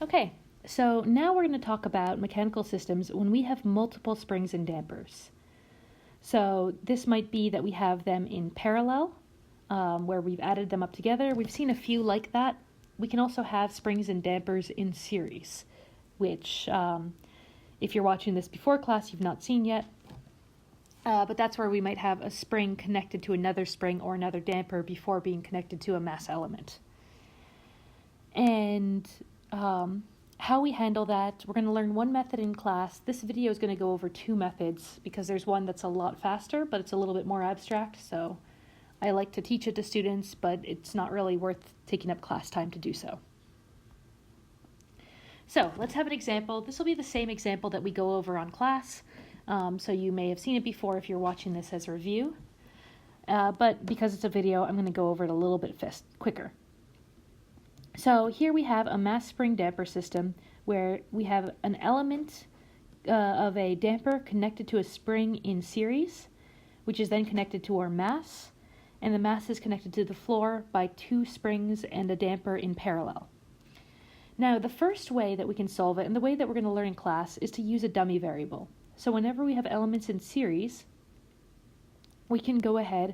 Okay, so now we're going to talk about mechanical systems when we have multiple springs and dampers. So this might be that we have them in parallel, where we've added them up together. We've seen a few like that. We can also have springs and dampers in series, which if you're watching this before class, you've not seen yet. But that's where we might have a spring connected to another spring or another damper before being connected to a mass element. And how we handle that, we're going to learn one method in class. This video is going to go over two methods because there's one that's a lot faster, but it's a little bit more abstract. So I like to teach it to students, but it's not really worth taking up class time to do so. So let's have an example. This will be the same example that we go over on class. So you may have seen it before if you're watching this as a review. But because it's a video, I'm going to go over it a little bit quicker. So here we have a mass spring damper system where we have an element of a damper connected to a spring in series, which is then connected to our mass, and the mass is connected to the floor by two springs and a damper in parallel. Now, the first way that we can solve it, and the way that we're going to learn in class, is to use a dummy variable. So whenever we have elements in series, we can go ahead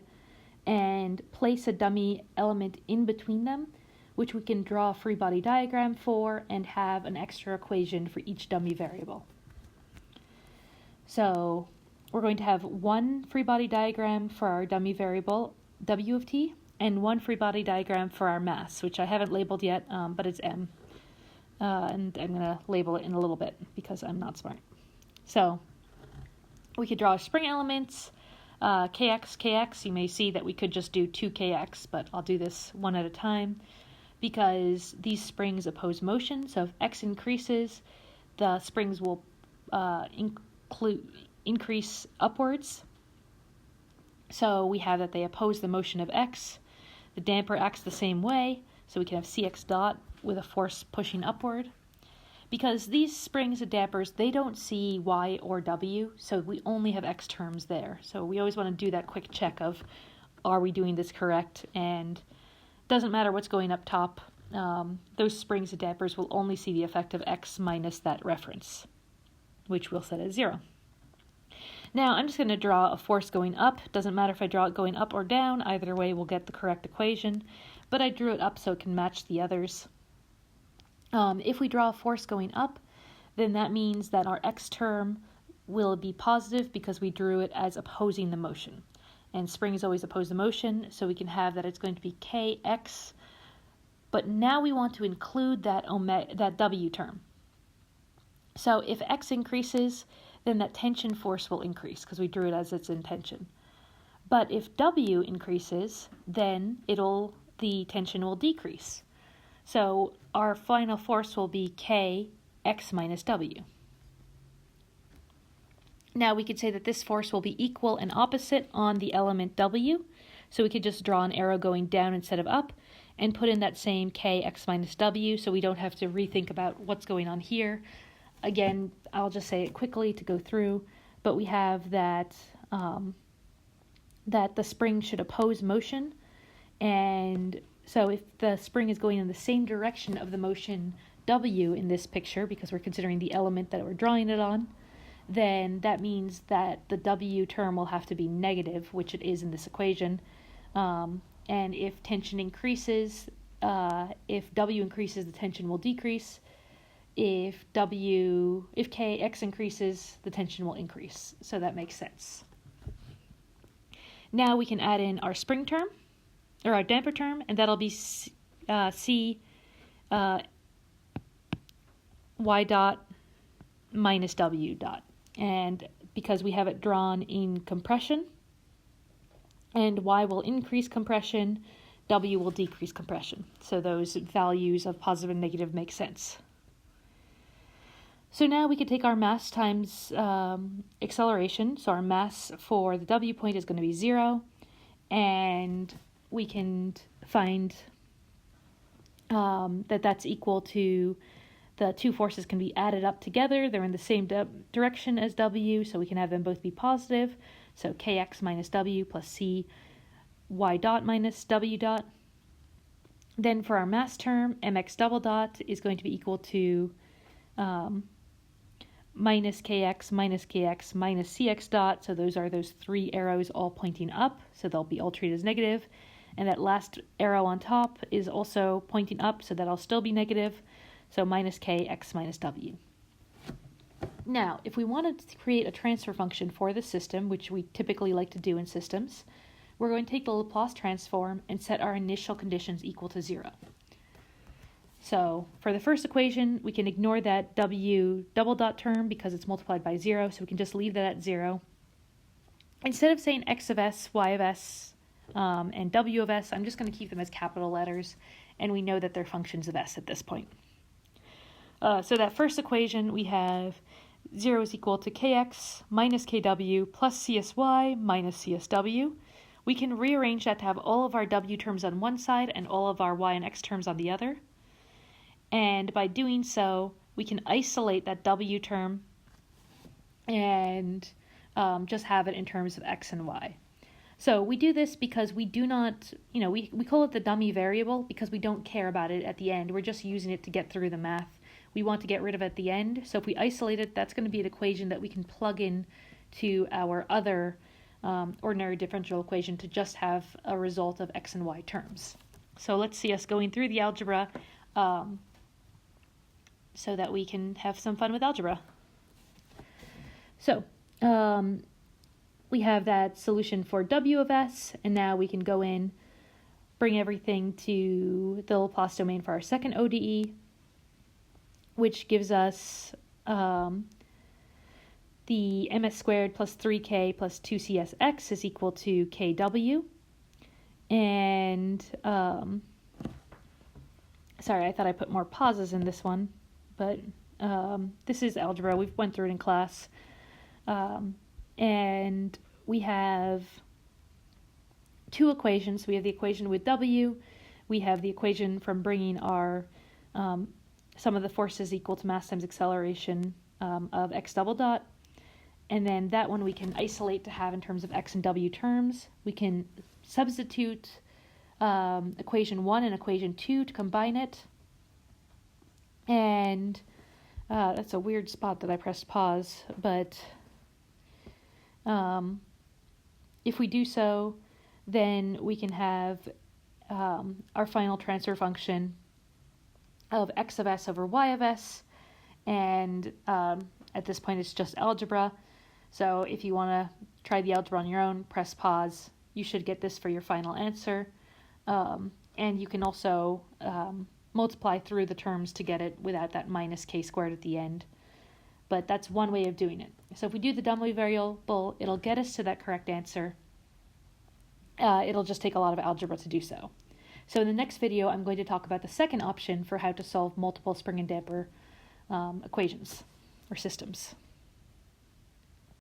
and place a dummy element in between them, which we can draw a free body diagram for and have an extra equation for each dummy variable. So we're going to have one free body diagram for our dummy variable, W of t, and one free body diagram for our mass, which I haven't labeled yet, but it's M. And I'm going to label it in a little bit because I'm not smart. So we could draw spring elements, kx, kx. You may see that we could just do 2kx, but I'll do this one at a time because these springs oppose motion. So if x increases, the springs will increase upwards. So we have that they oppose the motion of x. The damper acts the same way, so we can have cx dot with a force pushing upward. Because these springs and dampers, they don't see y or w, so we only have x terms there. So we always want to do that quick check of, are we doing this correct? And doesn't matter what's going up top, those springs and dampers will only see the effect of x minus that reference, which we'll set as 0. Now I'm just going to draw a force going up. Doesn't matter if I draw it going up or down, either way we'll get the correct equation, but I drew it up so it can match the others. If we draw a force going up, then that means that our x term will be positive because we drew it as opposing the motion. And springs always oppose the motion, so we can have that it's going to be kx. But now we want to include that w term. So if x increases, then that tension force will increase because we drew it as its intention. But if w increases, then the tension will decrease. So our final force will be kx minus w. Now we could say that this force will be equal and opposite on the element w, so we could just draw an arrow going down instead of up and put in that same kx minus w so we don't have to rethink about what's going on here. Again, I'll just say it quickly to go through, but we have that that the spring should oppose motion, and so if the spring is going in the same direction of the motion w in this picture, because we're considering the element that we're drawing it on, then that means that the w term will have to be negative, which it is in this equation. And if tension increases, if w increases, the tension will decrease. If kx increases, the tension will increase. So that makes sense. Now we can add in our spring term, or our damper term, and that'll be c y dot minus w dot. And because we have it drawn in compression, and y will increase compression, w will decrease compression. So those values of positive and negative make sense. So now we can take our mass times acceleration. So our mass for the w point is going to be 0, and we can find that that's equal to the two forces can be added up together. They're in the same direction as w, so we can have them both be positive. So kx minus w plus c y dot minus w dot. Then for our mass term, mx double dot is going to be equal to minus kx minus cx dot. So those are those three arrows all pointing up, so they'll be all treated as negative. And that last arrow on top is also pointing up, so that'll still be negative. So minus kx minus w. Now, if we wanted to create a transfer function for the system, which we typically like to do in systems, we're going to take the Laplace transform and set our initial conditions equal to 0. So for the first equation, we can ignore that w double dot term because it's multiplied by 0, so we can just leave that at 0. Instead of saying x of s, y of s, and w of s, I'm just going to keep them as capital letters, and we know that they're functions of s at this point. So that first equation, we have 0 is equal to kx minus kw plus csy minus csw. We can rearrange that to have all of our w terms on one side and all of our y and x terms on the other. And by doing so, we can isolate that w term and just have it in terms of x and y. So we do this because we do not, we call it the dummy variable because we don't care about it at the end. We're just using it to get through the math. We want to get rid of it at the end. So if we isolate it, that's going to be an equation that we can plug in to our other ordinary differential equation to just have a result of x and y terms. So let's see us going through the algebra so that we can have some fun with algebra. So we have that solution for w of s, and now we can go in, bring everything to the Laplace domain for our second ODE, which gives us the ms squared plus 3k plus 2csx is equal to kw. And, sorry, I thought I put more pauses in this one, but this is algebra. We've went through it in class. And we have two equations. We have the equation with w. We have the equation from bringing our sum of the forces equal to mass times acceleration of x double dot. And then that one we can isolate to have in terms of x and w terms. We can substitute equation 1 and equation 2 to combine it. And that's a weird spot that I pressed pause, but if we do so, then we can have our final transfer function of x of s over y of s, and at this point it's just algebra. So if you want to try the algebra on your own, press pause. You should get this for your final answer. And you can also multiply through the terms to get it without that minus k squared at the end. But that's one way of doing it. So if we do the dummy variable, it'll get us to that correct answer. It'll just take a lot of algebra to do so. So in the next video, I'm going to talk about the second option for how to solve multiple spring and damper equations or systems.